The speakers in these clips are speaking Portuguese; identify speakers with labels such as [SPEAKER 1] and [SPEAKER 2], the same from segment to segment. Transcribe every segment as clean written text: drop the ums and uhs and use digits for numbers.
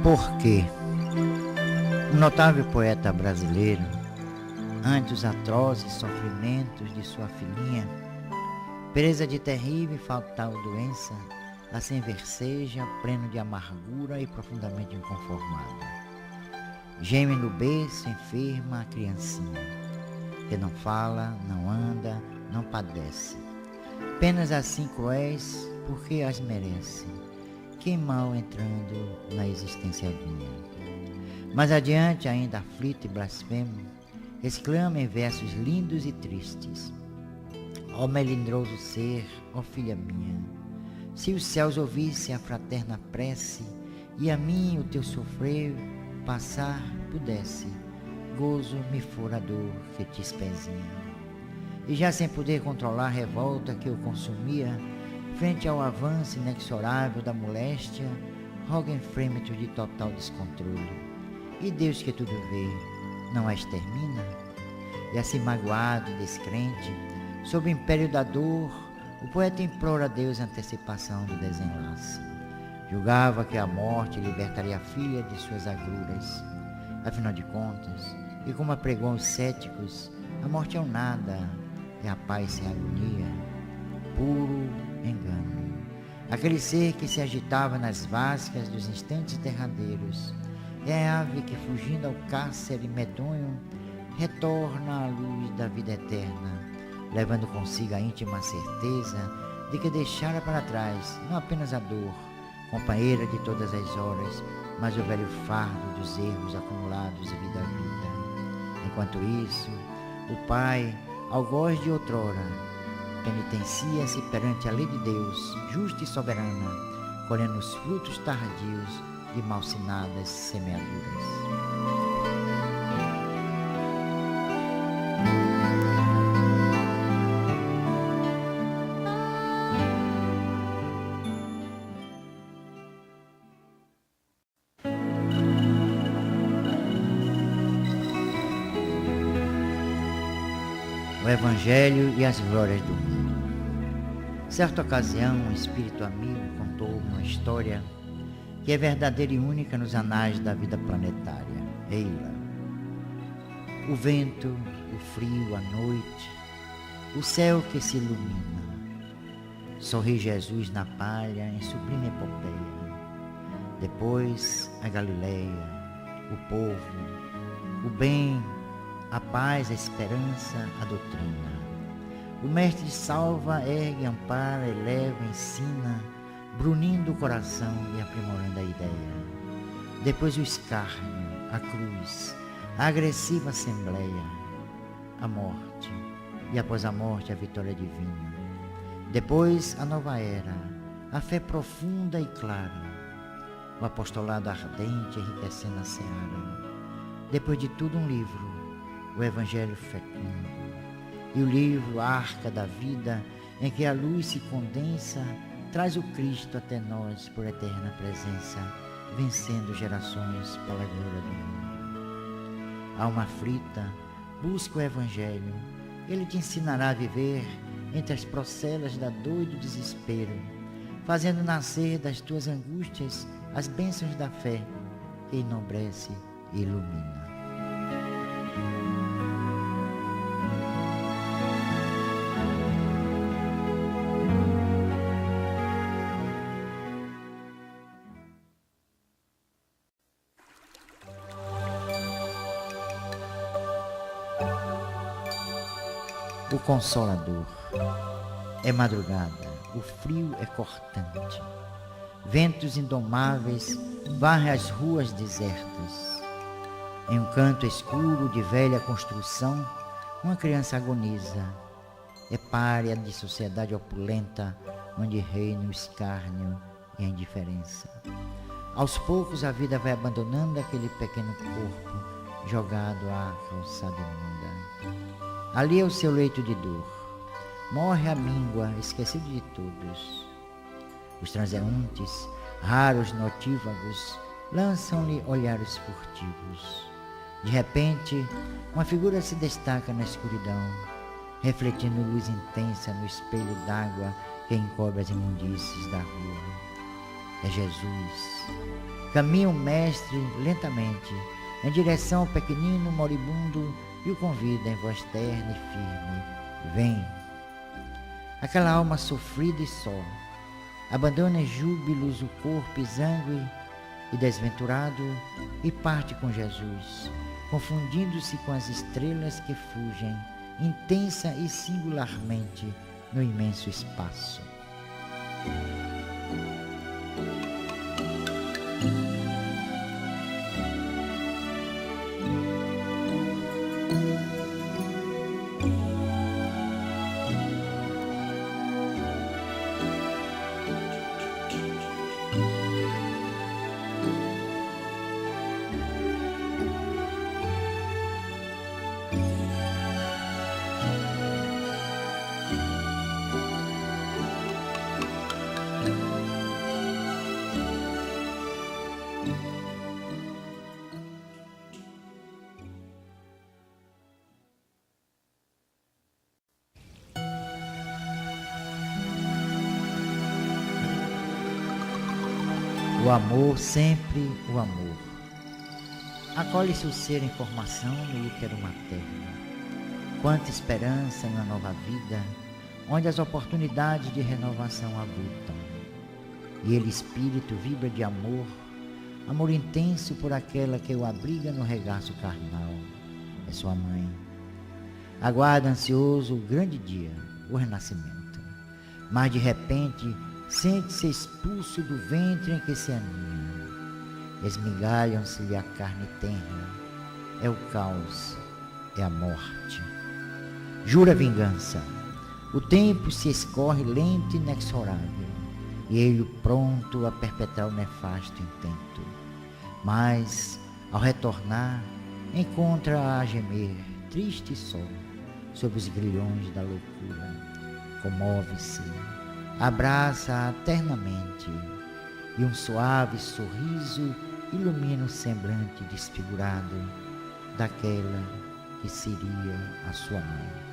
[SPEAKER 1] Porquê? Um notável poeta brasileiro, ante os atrozes sofrimentos de sua filhinha, presa de terrível e fatal doença, lá se enverceja, pleno de amargura e profundamente inconformado. Geme no berço, enferma a criancinha, que não fala, não anda, não padece. Penas assim cruéis, porque as merece, que mal entrando na existência vinha. Mais adiante, ainda aflito e blasfemo, exclama em versos lindos e tristes: ó melindroso ser, ó filha minha, se os céus ouvissem a fraterna prece, e a mim o teu sofrer passar pudesse, gozo me fora a dor que te espezinha. E já sem poder controlar a revolta que o consumia, frente ao avanço inexorável da moléstia, roga em frêmito de total descontrole. E Deus que tudo vê, não a extermina? E assim magoado e descrente, sob o império da dor, o poeta implora a Deus a antecipação do desenlace. Julgava que a morte libertaria a filha de suas agruras. Afinal de contas, e como apregou os céticos, a morte é um nada, é a paz sem agonia. Puro engano. Aquele ser que se agitava nas vascas dos instantes derradeiros é a ave que, fugindo ao cárcere medonho, retorna à luz da vida eterna, levando consigo a íntima certeza de que deixara para trás não apenas a dor, companheira de todas as horas, mas o velho fardo dos erros acumulados vida a vida. Enquanto isso, o Pai, algoz de outrora, penitencia-se perante a lei de Deus, justa e soberana, colhendo os frutos tardios de malsinadas semeaduras. O Evangelho e as glórias do mundo. Certa ocasião, um espírito amigo contou uma história que é verdadeira e única nos anais da vida planetária. Ei-la. O vento, o frio, a noite, o céu que se ilumina. Sorri Jesus na palha em sublime epopeia. Depois a Galileia, o povo, o bem, a paz, a esperança, a doutrina. O mestre salva, ergue, ampara, eleva, ensina, brunindo o coração e aprimorando a ideia. Depois o escárnio, a cruz, a agressiva assembleia, a morte, e após a morte a vitória divina. Depois a nova era, a fé profunda e clara, o apostolado ardente enriquecendo a seara. Depois de tudo um livro, o Evangelho fecundo, e o livro, a arca da vida, em que a luz se condensa, traz o Cristo até nós por eterna presença, vencendo gerações pela glória do mundo. Alma aflita, busca o Evangelho, ele te ensinará a viver entre as procelas da dor e do desespero, fazendo nascer das tuas angústias as bênçãos da fé, que enobrece e ilumina. O Consolador. É madrugada, o frio é cortante. Ventos indomáveis varrem as ruas desertas. Em um canto escuro de velha construção, uma criança agoniza. É pária de sociedade opulenta, onde reina o escárnio e a indiferença. Aos poucos a vida vai abandonando aquele pequeno corpo jogado à calçada imunda. Ali é o seu leito de dor. Morre a míngua, esquecido de todos. Os transeuntes, raros notívagos, lançam-lhe olhares furtivos. De repente, uma figura se destaca na escuridão, refletindo luz intensa no espelho d'água que encobre as imundícies da rua. É Jesus. Caminha o mestre lentamente em direção ao pequenino moribundo e o convida em voz terna e firme: vem. Aquela alma sofrida e só abandona em júbilos o corpo exângue e desventurado e parte com Jesus, confundindo-se com as estrelas que fugem, intensa e singularmente, no imenso espaço. O amor, sempre o amor. Acolhe-se o ser em formação no útero materno. Quanta esperança em uma nova vida, onde as oportunidades de renovação abutam. E ele, espírito, vibra de amor, amor intenso por aquela que o abriga no regaço carnal. É sua mãe. Aguarda ansioso o grande dia, o renascimento. Mas de repente, sente-se expulso do ventre em que se aninha. Esmigalham-se-lhe a carne tenra. É o caos, é a morte. Jura vingança. O tempo se escorre lento e inexorável, e ele pronto a perpetrar o nefasto intento. Mas, ao retornar, encontra-a a gemer, triste e só, sob os grilhões da loucura. Comove-se, abraça-a ternamente, e um suave sorriso ilumina o semblante desfigurado daquela que seria a sua mãe.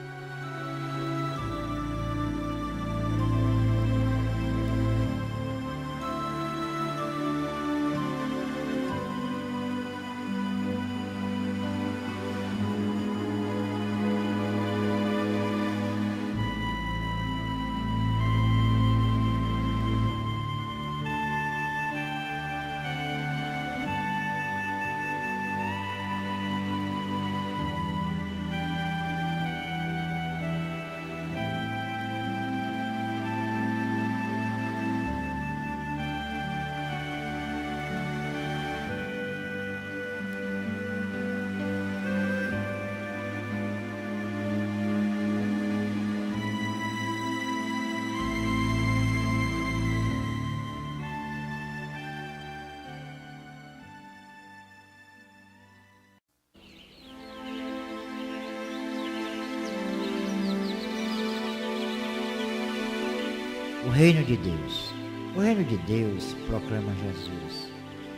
[SPEAKER 1] O reino de Deus. O reino de Deus, proclama Jesus,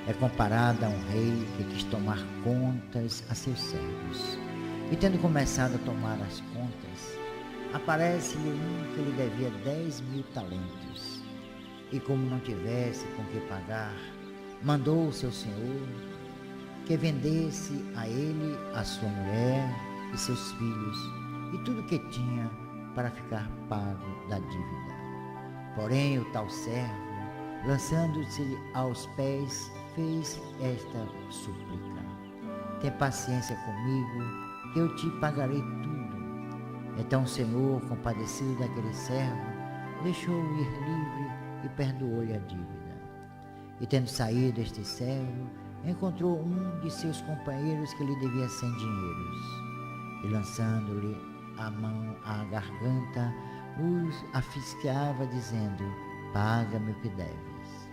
[SPEAKER 1] é comparado a um rei que quis tomar contas a seus servos. E tendo começado a tomar as contas, aparece-lhe um que lhe devia 10.000 talentos. E como não tivesse com que pagar, mandou o seu senhor que vendesse a ele a sua mulher e seus filhos e tudo que tinha para ficar pago da dívida. Porém, o tal servo, lançando-se aos pés, fez esta súplica: tem paciência comigo, que eu te pagarei tudo. Então o Senhor, compadecido daquele servo, deixou-o ir livre e perdoou-lhe a dívida. E tendo saído este servo, encontrou um de seus companheiros que lhe devia 100 dinheiros. E lançando-lhe a mão à garganta, os asfixiava, dizendo: paga-me o que deves.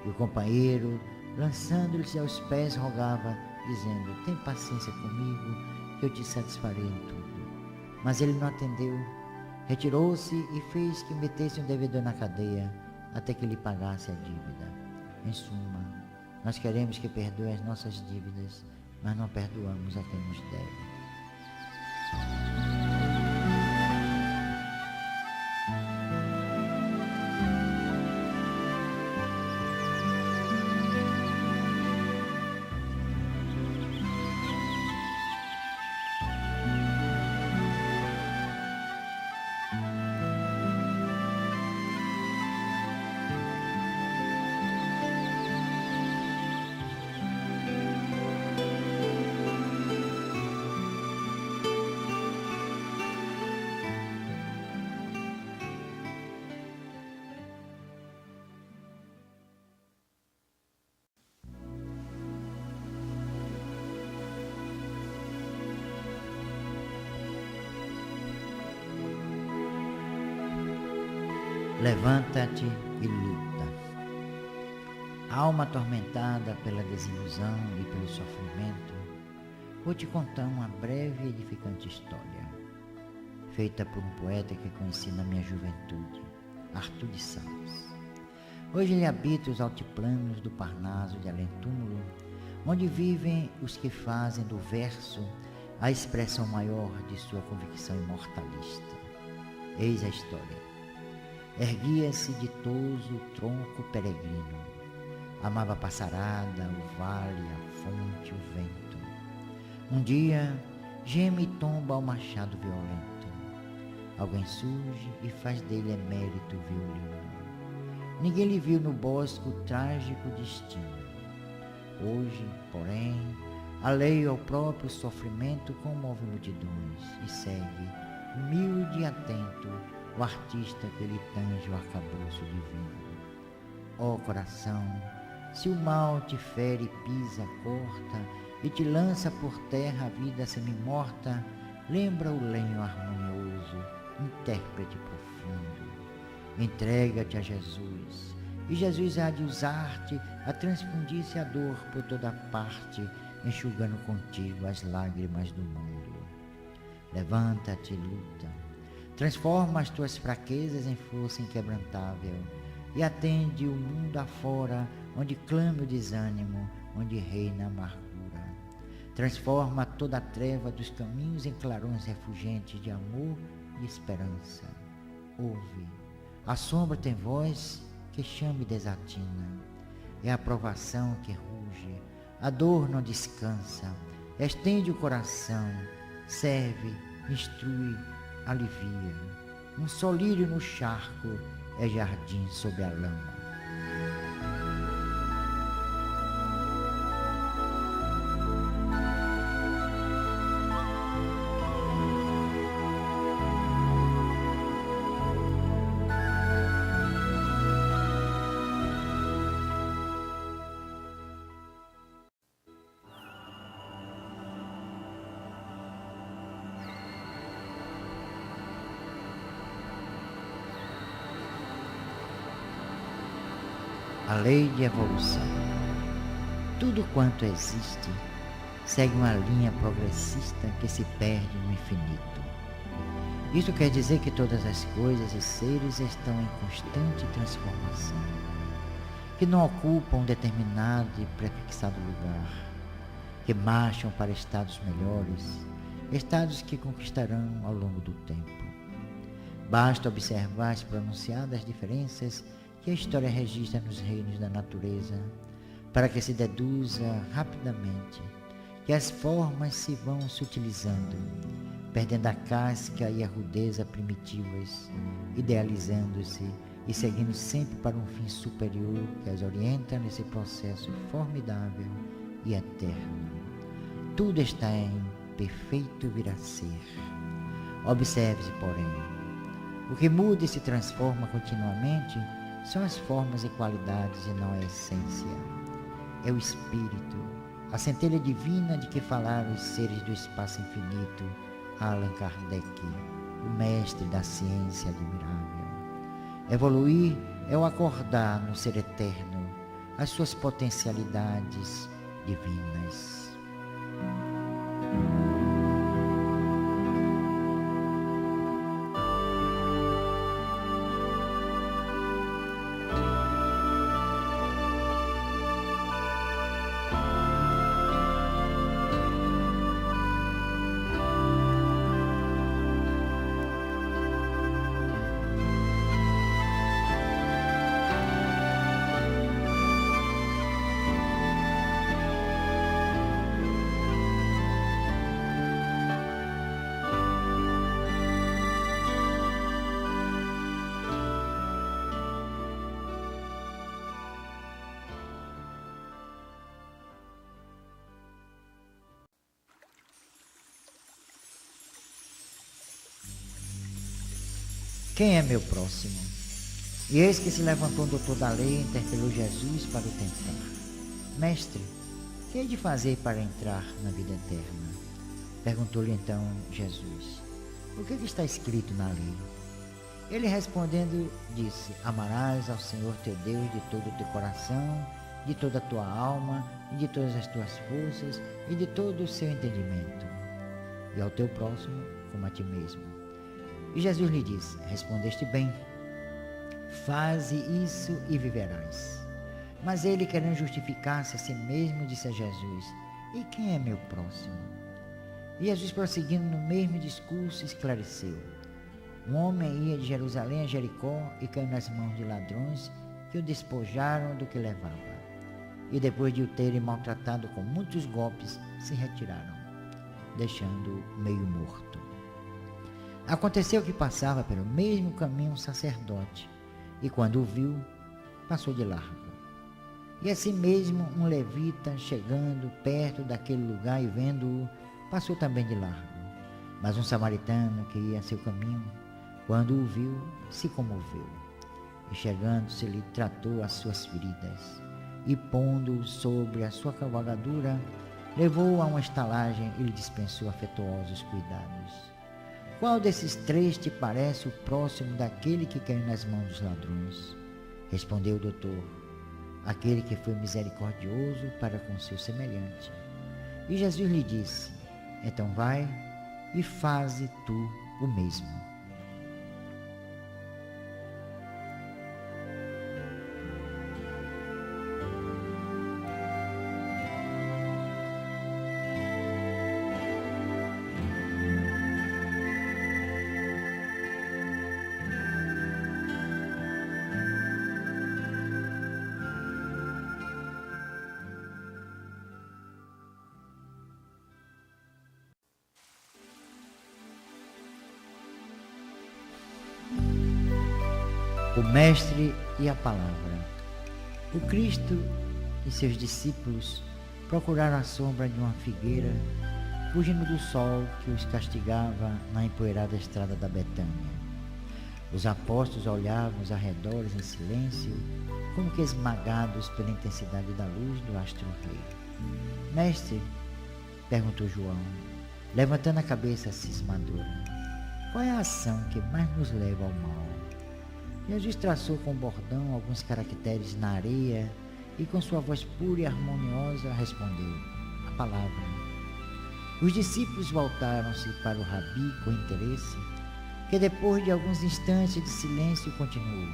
[SPEAKER 1] E o companheiro, lançando-lhe aos pés, rogava, dizendo: tem paciência comigo, que eu te satisfarei em tudo. Mas ele não atendeu, retirou-se e fez que metesse um devedor na cadeia, até que lhe pagasse a dívida. Em suma, nós queremos que perdoe as nossas dívidas, mas não perdoamos a quem nos deve. Levanta-te e luta. Alma atormentada pela desilusão e pelo sofrimento, vou te contar uma breve e edificante história, feita por um poeta que conheci na minha juventude, Arthur de Sales. Hoje ele habita os altiplanos do Parnaso de Além-Túmulo, onde vivem os que fazem do verso a expressão maior de sua convicção imortalista. Eis a história. Erguia-se ditoso o tronco peregrino, amava a passarada, o vale, a fonte, o vento. Um dia, geme e tomba ao machado violento. Alguém surge e faz dele emérito violino. Ninguém lhe viu no bosque o trágico destino. Hoje, porém, alheio ao próprio sofrimento, comove multidões e segue, humilde e atento, o artista que lhe tange o arcabouço divino. Ó coração, se o mal te fere, pisa, corta, e te lança por terra a vida semi-morta, lembra o lenho harmonioso, intérprete profundo. Entrega-te a Jesus, e Jesus há de usar-te a transfundir-se a dor por toda parte, enxugando contigo as lágrimas do mundo. Levanta-te e luta. Transforma as tuas fraquezas em força inquebrantável e atende o mundo afora, onde clame o desânimo, onde reina a amargura. Transforma toda a treva dos caminhos em clarões refulgentes de amor e esperança. Ouve, a sombra tem voz que chama e desatina. É a provação que ruge, a dor não descansa. Estende o coração, serve, instrui, alivia. Um só lírio no charco é jardim sob a lama. A lei de evolução. Tudo quanto existe segue uma linha progressista que se perde no infinito. Isso quer dizer que todas as coisas e seres estão em constante transformação, que não ocupam um determinado e prefixado lugar, que marcham para estados melhores, estados que conquistarão ao longo do tempo. Basta observar as pronunciadas diferenças que a história registra nos reinos da natureza, para que se deduza rapidamente que as formas se vão sutilizando, perdendo a casca e a rudeza primitivas, idealizando-se e seguindo sempre para um fim superior que as orienta nesse processo formidável e eterno. Tudo está em perfeito vir a ser. Observe-se, porém, o que muda e se transforma continuamente são as formas e qualidades e não a essência. É o espírito, a centelha divina de que falaram os seres do espaço infinito, Allan Kardec, o mestre da ciência admirável. Evoluir é o acordar no ser eterno as suas potencialidades divinas. Quem é meu próximo? E eis que se levantou um doutor da lei e interpelou Jesus para o tentar. Mestre, que hei de fazer para entrar na vida eterna? Perguntou-lhe então Jesus. O que está escrito na lei? Ele respondendo disse: Amarás ao Senhor teu Deus de todo o teu coração, de toda a tua alma, e de todas as tuas forças, e de todo o seu entendimento, e ao teu próximo como a ti mesmo. E Jesus lhe disse: Respondeste bem, faze isso e viverás. Mas ele, querendo justificar-se a si mesmo, disse a Jesus: E quem é meu próximo? E Jesus, prosseguindo no mesmo discurso, esclareceu: Um homem ia de Jerusalém a Jericó e caiu nas mãos de ladrões que o despojaram do que levava. E depois de o terem maltratado com muitos golpes, se retiraram, deixando-o meio morto. Aconteceu que passava pelo mesmo caminho um sacerdote, e quando o viu, passou de largo. E assim mesmo um levita, chegando perto daquele lugar e vendo-o, passou também de largo. Mas um samaritano que ia a seu caminho, quando o viu, se comoveu. E chegando-se, lhe tratou as suas feridas, e pondo-o sobre a sua cavalgadura, levou-o a uma estalagem e lhe dispensou afetuosos cuidados. Qual desses três te parece o próximo daquele que caiu nas mãos dos ladrões? Respondeu o doutor: aquele que foi misericordioso para com seu semelhante. E Jesus lhe disse: então vai e faze tu o mesmo. O Mestre e a Palavra. O Cristo e seus discípulos procuraram a sombra de uma figueira, fugindo do sol que os castigava na empoeirada estrada da Betânia. Os apóstolos olhavam os arredores em silêncio, como que esmagados pela intensidade da luz do astro-rei. Mestre, perguntou João, levantando a cabeça cismadora, qual é a ação que mais nos leva ao mal? Jesus traçou com bordão alguns caracteres na areia e com sua voz pura e harmoniosa respondeu: a palavra. Os discípulos voltaram-se para o rabi com interesse, que depois de alguns instantes de silêncio continuou: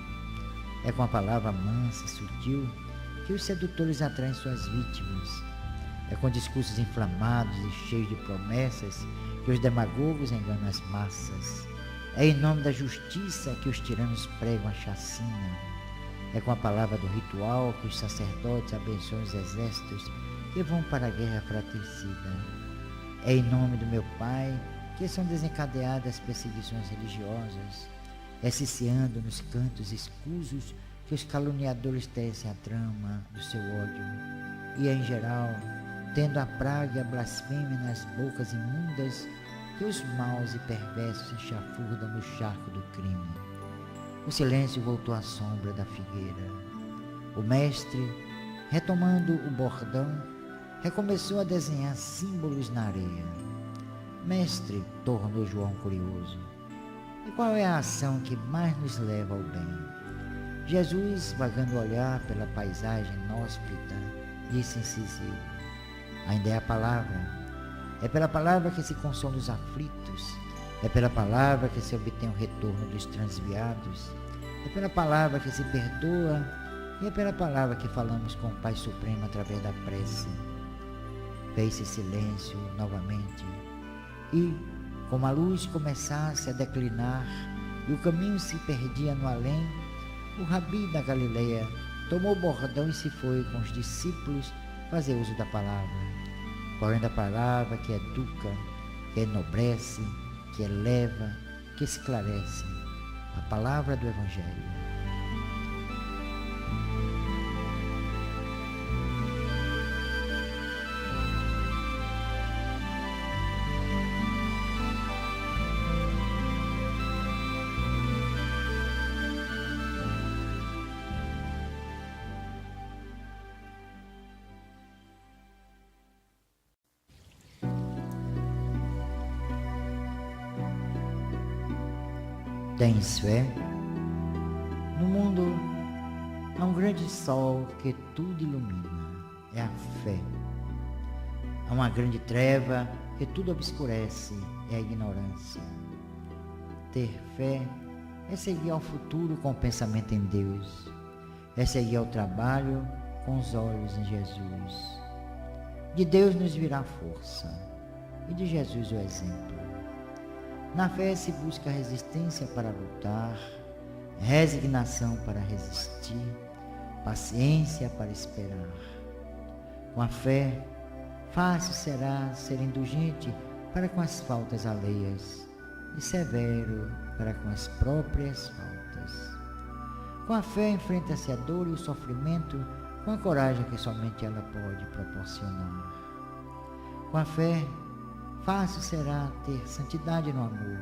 [SPEAKER 1] é com a palavra mansa e sutil que os sedutores atraem suas vítimas. É com discursos inflamados e cheios de promessas que os demagogos enganam as massas. É em nome da justiça que os tiranos pregam a chacina. É com a palavra do ritual que os sacerdotes abençoam os exércitos que vão para a guerra fratricida. É em nome do meu Pai que são desencadeadas perseguições religiosas. É ciciando nos cantos escusos que os caluniadores tecem a trama do seu ódio. E é em geral, tendo a praga e a blasfêmia nas bocas imundas, que os maus e perversos se chafurdam no charco do crime. O silêncio voltou à sombra da figueira. O mestre, retomando o bordão, recomeçou a desenhar símbolos na areia. Mestre, tornou João curioso, e qual é a ação que mais nos leva ao bem? Jesus, vagando o olhar pela paisagem inóspita, disse incisivo: ainda é a palavra. É pela palavra que se consola os aflitos, é pela palavra que se obtém o retorno dos transviados, é pela palavra que se perdoa e é pela palavra que falamos com o Pai Supremo através da prece. Fez-se silêncio novamente e, como a luz começasse a declinar e o caminho se perdia no além, o rabi da Galileia tomou o bordão e se foi com os discípulos fazer uso da palavra. Correndo a palavra que educa, que enobrece, que eleva, que esclarece, a palavra do Evangelho. Tens fé? No mundo há um grande sol que tudo ilumina, é a fé. Há uma grande treva que tudo obscurece, é a ignorância. Ter fé é seguir ao futuro com o pensamento em Deus, é seguir ao trabalho com os olhos em Jesus. De Deus nos virá força e de Jesus o exemplo. Na fé se busca resistência para lutar, resignação para resistir, paciência para esperar. Com a fé, fácil será ser indulgente para com as faltas alheias e severo para com as próprias faltas. Com a fé enfrenta-se a dor e o sofrimento com a coragem que somente ela pode proporcionar. Com a fé, fácil será ter santidade no amor,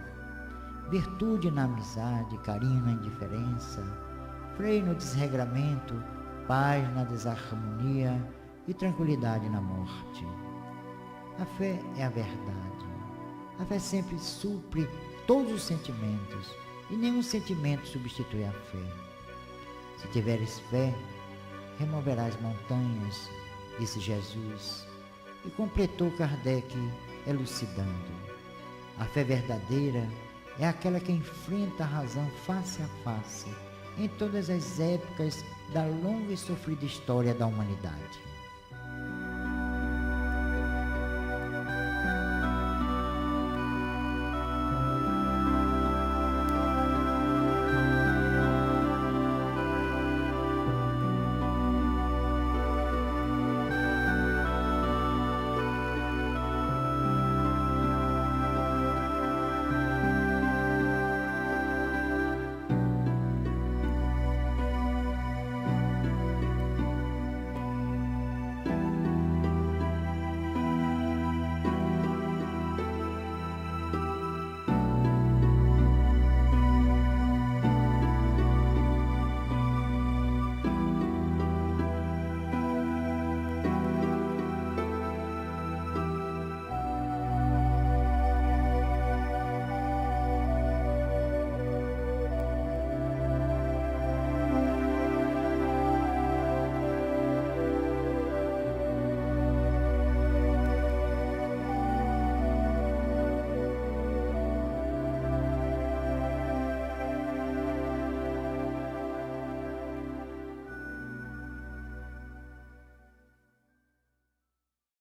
[SPEAKER 1] virtude na amizade, carinho na indiferença, freio no desregramento, paz na desarmonia e tranquilidade na morte. A fé é a verdade. A fé sempre supre todos os sentimentos e nenhum sentimento substitui a fé. Se tiveres fé, removerás montanhas, disse Jesus, e completou Kardec elucidando. A fé verdadeira é aquela que enfrenta a razão face a face em todas as épocas da longa e sofrida história da humanidade.